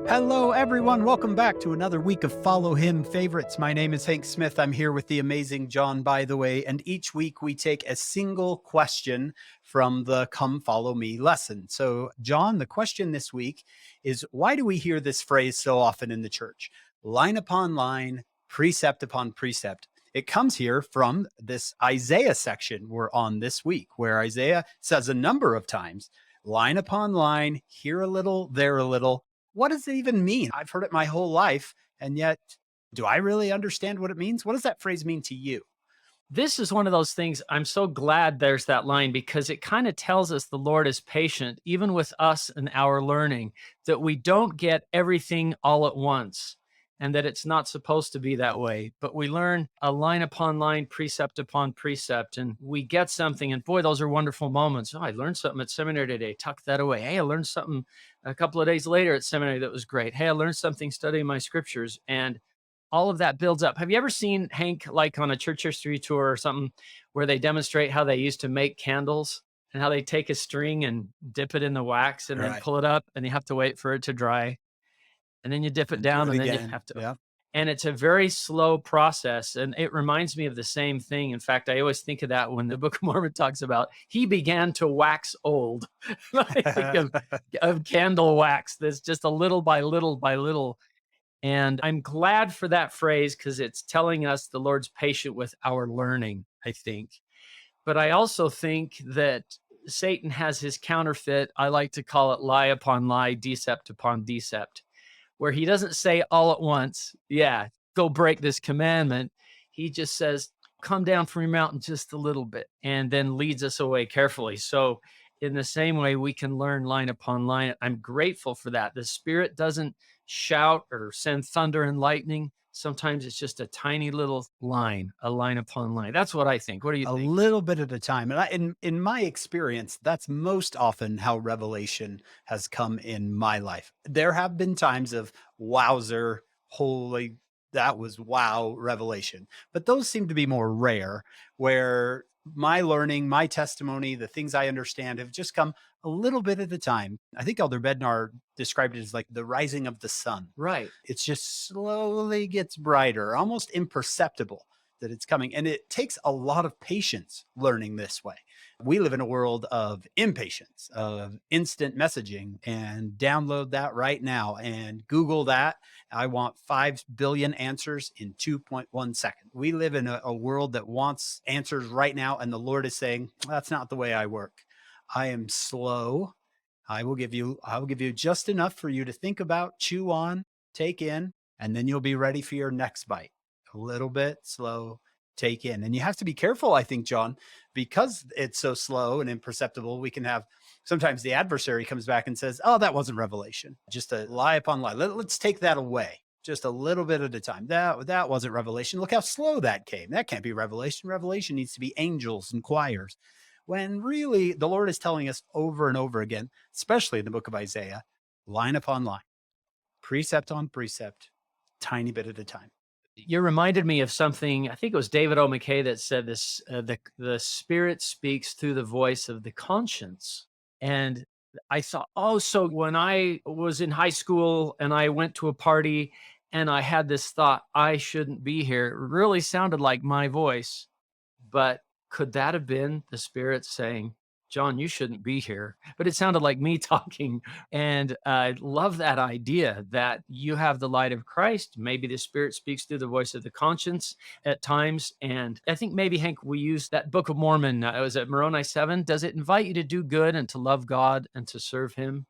Hello, everyone. Welcome back to another week of Follow Him favorites. My name is Hank Smith. I'm here with the amazing John, by the way. And each week we take a single question from the Come Follow Me lesson. So, John, the question this week is, why do we hear this phrase so often in the church? Line upon line, precept upon precept. It comes here from this Isaiah section we're on this week, where Isaiah says a number of times, line upon line, here a little, there a little. What does it even mean? I've heard it my whole life, and yet, do I really understand what it means? What does that phrase mean to you? This is one of those things. I'm so glad there's that line because it kind of tells us the Lord is patient, even with us and our learning, that we don't get everything all at once and that it's not supposed to be that way. But we learn a line upon line, precept upon precept, and we get something. And boy, those are wonderful moments. Oh, I learned something at seminary today. Tuck that away. Hey, I learned something a couple of days later at seminary that was great. Hey, I learned something studying my scriptures. And all of that builds up. Have you ever seen, Hank, like on a church history tour or something, where they demonstrate how they used to make candles and how they take a string and dip it in the wax and then Right. pull it up and you have to wait for it to dry and then you dip it And do down it and then you again. have to, Yeah. and it's a very slow process. And it reminds me of the same thing. In fact, I always think of that when the Book of Mormon talks about he began to wax old. I think of candle wax that's just a little by little by little. And I'm glad for that phrase because it's telling us the Lord's patient with our learning, I think. But I also think that Satan has his counterfeit. I like to call it lie upon lie, decept upon decept, where he doesn't say all at once, yeah, go break this commandment. He just says, come down from your mountain just a little bit and then leads us away carefully. So, in the same way, we can learn line upon line. I'm grateful for that. The Spirit doesn't shout or send thunder and lightning. Sometimes it's just a tiny little line, a line upon line. That's what I think. What do you A think? little bit at a time. And in my experience, that's most often how revelation has come in my life. There have been times of wowzer, holy, that was wow revelation. But those seem to be more rare, where my learning, my testimony, the things I understand have just come a little bit at a time. I think Elder Bednar described it as like the rising of the sun. Right. It's just slowly gets brighter, almost imperceptible that it's coming. And it takes a lot of patience learning this way. We live in a world of impatience, of instant messaging, and download that right now and Google that. I want 5 billion answers in 2.1 seconds. We live in a world that wants answers right now. And the Lord is saying, that's not the way I work. I am slow. I will give you just enough for you to think about, chew on, take in, and then you'll be ready for your next bite. A little bit slow, take in. And you have to be careful, I think, John, because it's so slow and imperceptible. We can have sometimes the adversary comes back and says, oh, that wasn't revelation, just a lie upon lie. Let's take that away. Just a little bit at a time. That wasn't revelation. Look how slow that came. That can't be revelation. Revelation needs to be angels and choirs. When really the Lord is telling us over and over again, especially in the book of Isaiah, line upon line, precept on precept, tiny bit at a time. You reminded me of something. I think it was David O. McKay that said this: the Spirit speaks through the voice of the conscience. And I thought, oh, so when I was in high school and I went to a party and I had this thought, I shouldn't be here. It really sounded like my voice, but could that have been the Spirit saying, John, you shouldn't be here? But it sounded like me talking. And I love that idea that you have the light of Christ. Maybe the Spirit speaks through the voice of the conscience at times. And I think maybe, Hank, we use that Book of Mormon. Was it Moroni 7? Does it invite you to do good and to love God and to serve Him?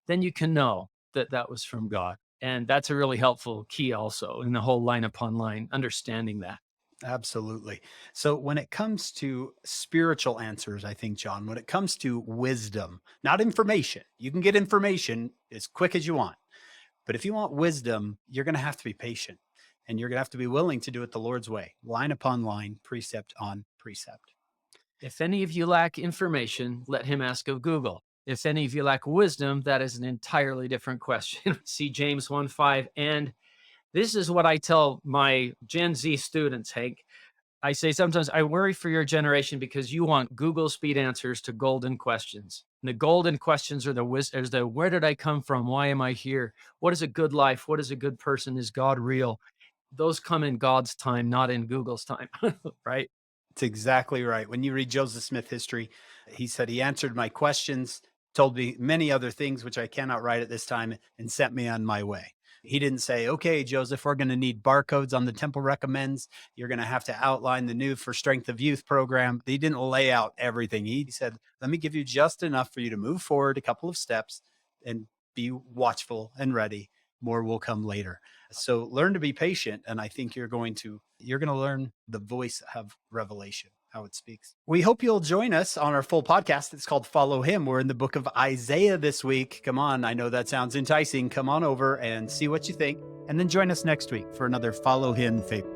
Then you can know that that was from God. And that's a really helpful key also in the whole line upon line, understanding that. Absolutely. So when it comes to spiritual answers, I think, John, when it comes to wisdom, not information, you can get information as quick as you want. But if you want wisdom, you're going to have to be patient and you're going to have to be willing to do it the Lord's way, line upon line, precept on precept. If any of you lack information, let him ask of Google. If any of you lack wisdom, that is an entirely different question. See James 1:5. And this is what I tell my Gen Z students, Hank. I say sometimes I worry for your generation because you want Google speed answers to golden questions. And the golden questions are the where did I come from? Why am I here? What is a good life? What is a good person? Is God real? Those come in God's time, not in Google's time, right? It's exactly right. When you read Joseph Smith history, he said he answered my questions, told me many other things which I cannot write at this time, and sent me on my way. He didn't say, "Okay, Joseph, we're going to need barcodes on the temple recommends. You're going to have to outline the new for Strength of Youth program." He didn't lay out everything. He said, "Let me give you just enough for you to move forward a couple of steps and be watchful and ready. More will come later." So learn to be patient, and I think you're going to learn the voice of revelation, how it speaks. We hope you'll join us on our full podcast. It's called Follow Him. We're in the book of Isaiah this week. Come on, I know that sounds enticing. Come on over and see what you think, and then join us next week for another Follow Him favorite.